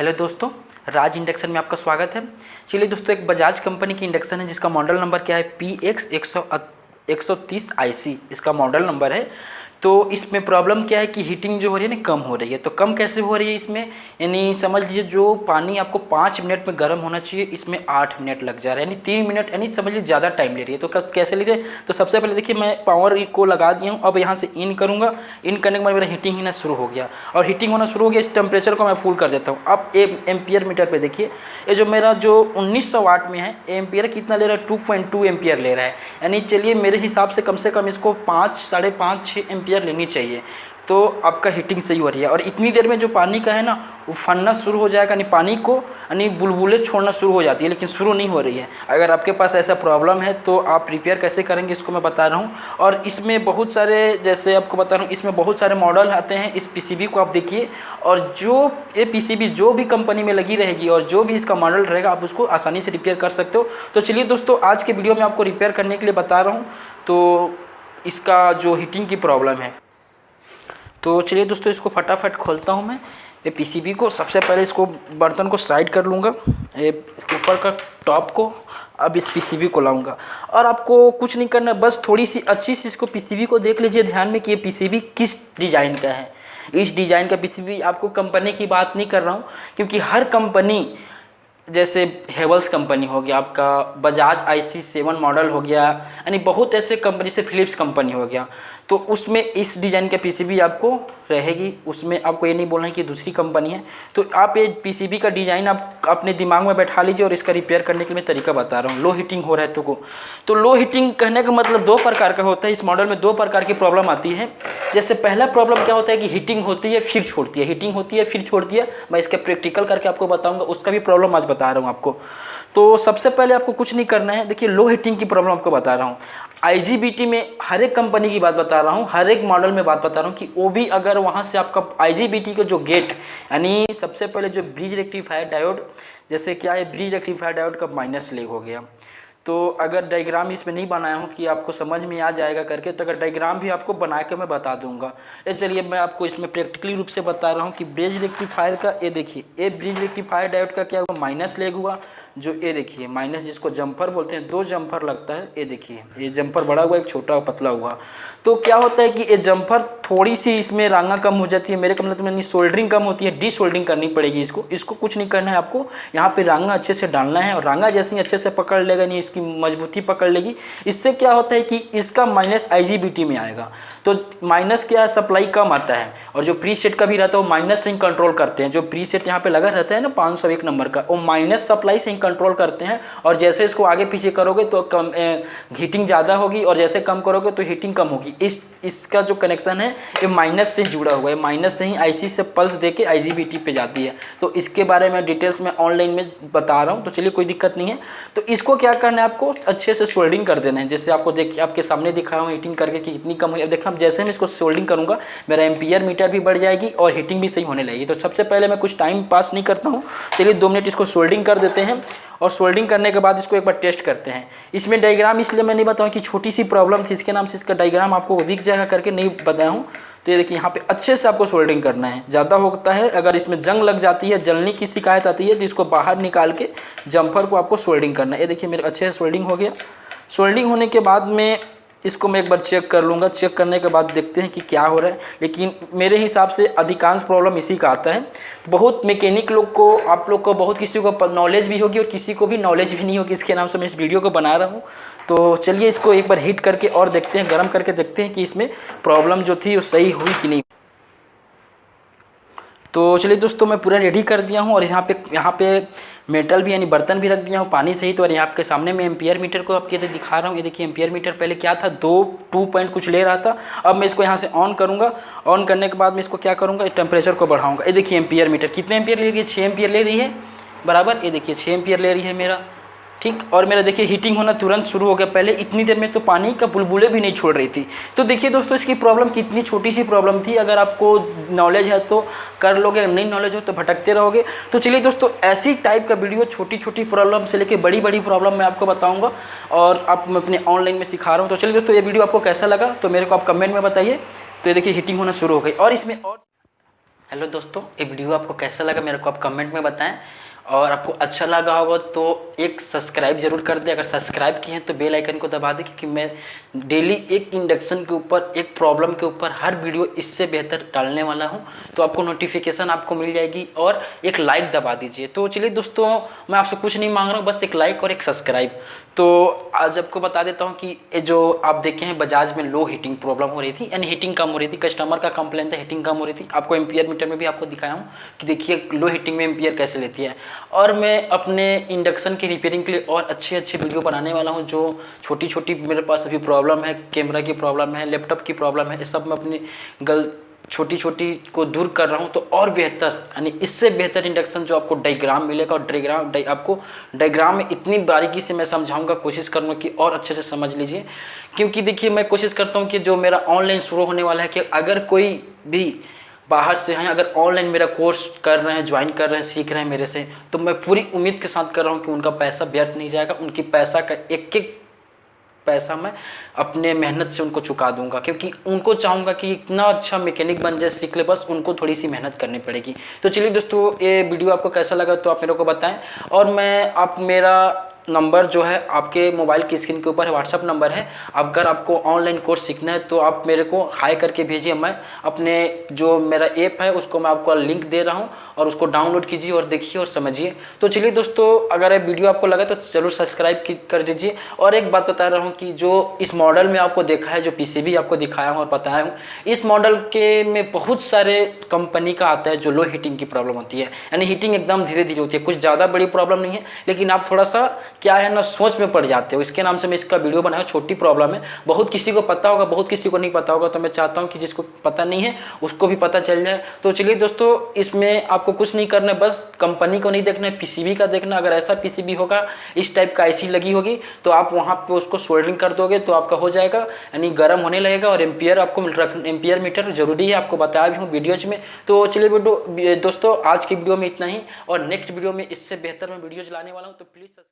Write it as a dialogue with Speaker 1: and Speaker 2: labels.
Speaker 1: Hello दोस्तों, राज induction में आपका स्वागत है। चलिए दोस्तों, एक बजाज कंपनी की इंडक्शन है जिसका मॉडल नंबर क्या है PX 130 IC इसका मॉडल नंबर है। तो इसमें प्रॉब्लम क्या है कि हीटिंग जो हो रही है ना कम हो रही है। तो कम कैसे हो रही है इसमें, यानी समझ लीजिए जो पानी आपको 5 मिनट में गर्म होना चाहिए इसमें 8 मिनट लग जा रहा है, यानी 3 मिनट, यानी समझ लीजिए ज़्यादा टाइम ले रही है। तो कैसे ले रही है, तो सबसे पहले देखिए मैं पावर को लगा दिया हूँ। अब यहाँ से इन करूँगा, इन करने के बाद मेरा हीटिंग होना शुरू हो गया और हीटिंग होना शुरू हो गया। इस टेम्परेचर को मैं फुल कर देता हूँ। अब एम्पियर मीटर पे देखिए, ये जो मेरा जो 1900 वाट में है एम्पियर कितना ले रहा है, 2.2 एम्पियर ले रहा है। यानी चलिए मेरे हिसाब से कम इसको 5, 5.5, 6 एम्पियर लेनी चाहिए। तो आपका हीटिंग सही हो रही है और इतनी देर में जो पानी का है ना वो फनना शुरू हो जाएगा, यानी पानी को यानी बुलबुले छोड़ना शुरू हो जाती है, लेकिन शुरू नहीं हो रही है। अगर आपके पास ऐसा प्रॉब्लम है तो आप रिपेयर कैसे करेंगे इसको मैं बता रहा हूँ। और इसमें बहुत सारे, जैसे आपको बता रहा हूँ, इसमें बहुत सारे मॉडल आते हैं। इस पीसीबी को आप देखिए, और जो ये पीसीबी जो भी कंपनी में लगी रहेगी और जो भी इसका मॉडल रहेगा आप उसको आसानी से रिपेयर कर सकते हो। तो चलिए दोस्तों, आज के वीडियो में आपको रिपेयर करने के लिए बता रहा हूँ तो इसका जो हीटिंग की प्रॉब्लम है। तो चलिए दोस्तों, इसको फटाफट खोलता हूँ मैं ये पीसीबी को। सबसे पहले इसको बर्तन को साइड कर लूँगा, ये ऊपर का टॉप को। अब इस पीसीबी को लाऊंगा और आपको कुछ नहीं करना, बस थोड़ी सी अच्छी सी इसको पीसीबी को देख लीजिए ध्यान में कि ये पीसीबी किस डिज़ाइन का है। इस डिज़ाइन का पीसीबी, आपको कंपनी की बात नहीं कर रहा हूँ, क्योंकि हर कंपनी, जैसे हेवल्स कंपनी हो गया, आपका बजाज IC7 मॉडल हो गया, यानी बहुत ऐसे कंपनी से फिलिप्स कंपनी हो गया, तो उसमें इस डिज़ाइन के पीसीबी आपको रहेगी। उसमें आपको ये नहीं बोलना है कि दूसरी कंपनी है। तो आप ये पीसीबी का डिज़ाइन आप अपने दिमाग में बैठा लीजिए और इसका रिपेयर करने के लिए मैं तरीका बता रहा हूँ। लो हीटिंग हो रहा है तो लो हीटिंग कहने का मतलब 2 प्रकार का होता है। इस मॉडल में 2 प्रकार की प्रॉब्लम आती है। जैसे पहला प्रॉब्लम क्या होता है कि हीटिंग होती है फिर छोड़ती है, हीटिंग होती है फिर छोड़ती है। मैं इसका प्रैक्टिकल करके आपको बताऊँगा, उसका भी प्रॉब्लम आज बता रहा हूँ आपको। तो सबसे पहले आपको कुछ नहीं करना है। देखिए, लो हीटिंग की प्रॉब्लम आपको बता रहा हूँ। IGBT में हर एक कंपनी की बात बता रहा हूँ, हर एक मॉडल में बात बता रहा हूँ कि वो भी अगर वहाँ से आपका IGBT का जो गेट, यानी सबसे पहले जो ब्रिज रेक्टिफायर डायोड, जैसे क्या है ब्रिज रेक्टिफायर डायोड का माइनस लेग हो गया। तो अगर डायग्राम इसमें नहीं बनाया हूँ कि आपको समझ में आ जाएगा करके, तो अगर डायग्राम भी आपको बना के मैं बता दूंगा। ये चलिए मैं आपको इसमें प्रैक्टिकली रूप से बता रहा हूँ कि ब्रिज रेक्टिफायर का, ये देखिए ये ब्रिज रेक्टिफायर डायोड का क्या हुआ, माइनस लेग हुआ। जो ये देखिए माइनस, जिसको जंपर बोलते हैं, 2 जंपर लगता है। ये देखिए ये जंपर बड़ा हुआ, एक छोटा पतला हुआ। तो क्या होता है कि ये जंपर थोड़ी सी इसमें रांगा कम हो जाती है, मेरे का मतलब सोल्डरिंग कम होती है, डीसोल्डरिंग करनी पड़ेगी इसको कुछ नहीं करना है आपको। यहाँ पे रांगा अच्छे से डालना है और रांगा जैसे ही अच्छे से पकड़ लेगा, नहीं इसकी मजबूती पकड़ लेगी, इससे क्या होता है कि इसका माइनस IGBT में आएगा। तो माइनस क्या है, सप्लाई कम आता है। और जो प्री सेट का भी रहता है वो माइनस से ही कंट्रोल करते हैं। जो प्री सेट यहाँ पे लगा रहता है ना 501 नंबर का, वो माइनस सप्लाई से ही कंट्रोल करते हैं। और जैसे इसको आगे पीछे करोगे तो कम हीटिंग ज़्यादा होगी, और जैसे कम करोगे तो हीटिंग कम होगी। इसका जो कनेक्शन है ये माइनस से जुड़ा हुआ है, माइनस से ही IC से पल्स दे के IGBT पे जाती है। तो इसके बारे में डिटेल्स में ऑनलाइन में बता रहा हूँ, तो चलिए कोई दिक्कत नहीं है। तो इसको क्या करना है, आपको अच्छे से सोल्डिंग कर देना है। जैसे आपको आपके सामने दिखा रहा हूँ हीटिंग करके कि कितनी कम हुई। अब देखा, जैसे मैं इसको सोल्डिंग करूँगा मेरा एम्पियर मीटर भी बढ़ जाएगी और हीटिंग भी सही होने लगेगी। तो सबसे पहले मैं कुछ टाइम पास नहीं करता हूँ, चलिए 2 मिनट इसको सोल्डिंग कर देते हैं। और सोल्डिंग करने के बाद इसको एक बार टेस्ट करते हैं। इसमें डायग्राम इसलिए मैं नहीं बताऊँ कि छोटी सी प्रॉब्लम थी, इसके नाम से इसका डायग्राम आपको दिख जाएगा करके नहीं बताया हूँ। तो ये देखिए यहाँ पे अच्छे से आपको सोल्डिंग करना है। ज़्यादा होता है अगर इसमें जंग लग जाती है, जलने की शिकायत आती है, तो इसको बाहर निकाल के जम्पर को आपको सोल्डिंग करना है। ये देखिए मेरे अच्छे से सोल्डिंग हो गया। सोल्डिंग होने के बाद में इसको मैं एक बार चेक कर लूँगा। चेक करने के बाद देखते हैं कि क्या हो रहा है। लेकिन मेरे हिसाब से अधिकांश प्रॉब्लम इसी का आता है। बहुत मैकेनिक लोग को, आप लोग को बहुत, किसी को नॉलेज भी होगी और किसी को भी नॉलेज भी नहीं होगी। इसके नाम से मैं इस वीडियो को बना रहा हूँ। तो चलिए इसको एक बार हीट करके और देखते हैं, गर्म करके देखते हैं कि इसमें प्रॉब्लम जो थी वो सही हुई कि नहीं। तो चलिए दोस्तों, मैं पूरा रेडी कर दिया हूँ और यहाँ पे मेटल भी, यानी बर्तन भी रख दिया हूँ पानी सहित। और यहाँ आपके सामने मैं एम्पियर मीटर को आपके दिखा रहा हूँ। ये देखिए एम्पियर मीटर पहले क्या था, 2 पॉइंट कुछ ले रहा था। अब मैं इसको यहाँ से ऑन करूँगा। ऑन करने के बाद मैं इसको क्या करूँगा, टेम्परेचर को बढ़ाऊँगा। ये देखिए एम्पियर मीटर कितने एम्पियर ले रही है, 6 एम्पियर ले रही है बराबर। ये देखिए 6 एम्पियर ले रही है मेरा, ठीक। और मेरा देखिए हीटिंग होना तुरंत शुरू हो गया। पहले इतनी देर में तो पानी का बुलबुले भी नहीं छोड़ रही थी। तो देखिए दोस्तों, इसकी प्रॉब्लम कितनी छोटी सी प्रॉब्लम थी। अगर आपको नॉलेज है तो कर लोगे, अगर नहीं नॉलेज हो तो भटकते रहोगे। तो चलिए दोस्तों, ऐसी टाइप का वीडियो छोटी छोटी प्रॉब्लम से लेकर बड़ी बड़ी प्रॉब्लम मैं आपको बताऊँगा और आप मैं अपने ऑनलाइन में सिखा रहा हूँ। तो चलिए दोस्तों, ये वीडियो आपको कैसा लगा तो मेरे को आप कमेंट में बताइए। तो ये देखिए हीटिंग होना शुरू हो गई और इसमें और हेलो दोस्तों, ये वीडियो आपको कैसा लगा मेरे को आप कमेंट में बताएं, और आपको अच्छा लगा होगा तो एक सब्सक्राइब जरूर कर दें। अगर सब्सक्राइब किए हैं तो बेल आइकन को दबा दें, क्योंकि मैं डेली एक इंडक्शन के ऊपर, एक प्रॉब्लम के ऊपर हर वीडियो इससे बेहतर डालने वाला हूं, तो आपको नोटिफिकेशन आपको मिल जाएगी। और एक लाइक दबा दीजिए। तो चलिए दोस्तों, मैं आपसे कुछ नहीं मांग रहा हूँ, बस एक लाइक और एक सब्सक्राइब। तो आज आपको बता देता हूँ कि ये जो आप देखे हैं बजाज में लो हीटिंग प्रॉब्लम हो रही थी, यानी हीटिंग कम हो रही थी, कस्टमर का कंप्लेन था हीटिंग कम हो रही थी। आपको एम्पियर मीटर में भी आपको दिखाया हूँ कि देखिए लो हीटिंग में एम्पियर कैसे लेती है। और मैं अपने इंडक्शन की रिपेयरिंग के लिए और अच्छे अच्छे वीडियो बनाने वाला हूँ। जो छोटी छोटी मेरे पास अभी प्रॉब्लम है, कैमरा की प्रॉब्लम है, लैपटॉप की प्रॉब्लम है, ये सब मैं अपनी छोटी छोटी को दूर कर रहा हूँ। तो और बेहतर, यानी इससे बेहतर इंडक्शन जो आपको डायग्राम मिलेगा, और आपको डायग्राम में इतनी बारीकी से मैं समझाऊंगा, कोशिश करूँगा कि और अच्छे से समझ लीजिए। क्योंकि देखिए मैं कोशिश करता हूँ कि जो मेरा ऑनलाइन शुरू होने वाला है, कि अगर कोई भी बाहर से हैं, अगर ऑनलाइन मेरा कोर्स कर रहे हैं, ज्वाइन कर रहे हैं, सीख रहे हैं मेरे से, तो मैं पूरी उम्मीद के साथ कर रहा हूँ कि उनका पैसा व्यर्थ नहीं जाएगा। उनकी पैसा का एक एक पैसा मैं अपने मेहनत से उनको चुका दूंगा, क्योंकि उनको चाहूँगा कि इतना अच्छा मैकेनिक बन जाए, सीख ले, बस उनको थोड़ी सी मेहनत करनी पड़ेगी। तो चलिए दोस्तों, ये वीडियो आपको कैसा लगा तो आप मेरे को बताएं। और आप मेरा नंबर जो है आपके मोबाइल की स्क्रीन के ऊपर है, व्हाट्सअप नंबर है। अगर आपको ऑनलाइन कोर्स सीखना है तो आप मेरे को हाई करके भेजिए। मैं अपने जो मेरा ऐप है उसको मैं आपको लिंक दे रहा हूँ, और उसको डाउनलोड कीजिए और देखिए और समझिए। तो चलिए दोस्तों, अगर ये वीडियो आपको लगा तो ज़रूर सब्सक्राइब कर दीजिए। और एक बात बता रहा हूँ कि जो इस मॉडल में आपको देखा है, जो पीसीबी आपको दिखाया हूँ और बताया हूँ, इस मॉडल के में बहुत सारे कंपनी का आता है जो लो हीटिंग की प्रॉब्लम होती है, यानी हीटिंग एकदम धीरे धीरे होती है। कुछ ज़्यादा बड़ी प्रॉब्लम नहीं है, लेकिन आप थोड़ा सा क्या है ना, सोच में पड़ जाते हो। इसके नाम से मैं इसका वीडियो बनाया, छोटी प्रॉब्लम है, बहुत किसी को पता होगा, बहुत किसी को नहीं पता होगा। तो मैं चाहता हूँ कि जिसको पता नहीं है उसको भी पता चल जाए। तो चलिए दोस्तों, इसमें आपको कुछ नहीं करना है, बस कंपनी को नहीं देखना है, पीसीबी का देखना। अगर ऐसा पीसीबी होगा, इस टाइप का आईसी लगी होगी, तो आप वहाँ पे उसको सोल्डरिंग कर दोगे तो आपका हो जाएगा, यानी गर्म होने लगेगा। और एम्पियर आपको एम्पियर मीटर जरूरी है, आपको बताया भी हूँ वीडियोज में। तो चलिए दोस्तों, आज की वीडियो में इतना ही, और नेक्स्ट वीडियो में इससे बेहतर मैं वीडियोज लाने वाला हूँ। तो प्लीज़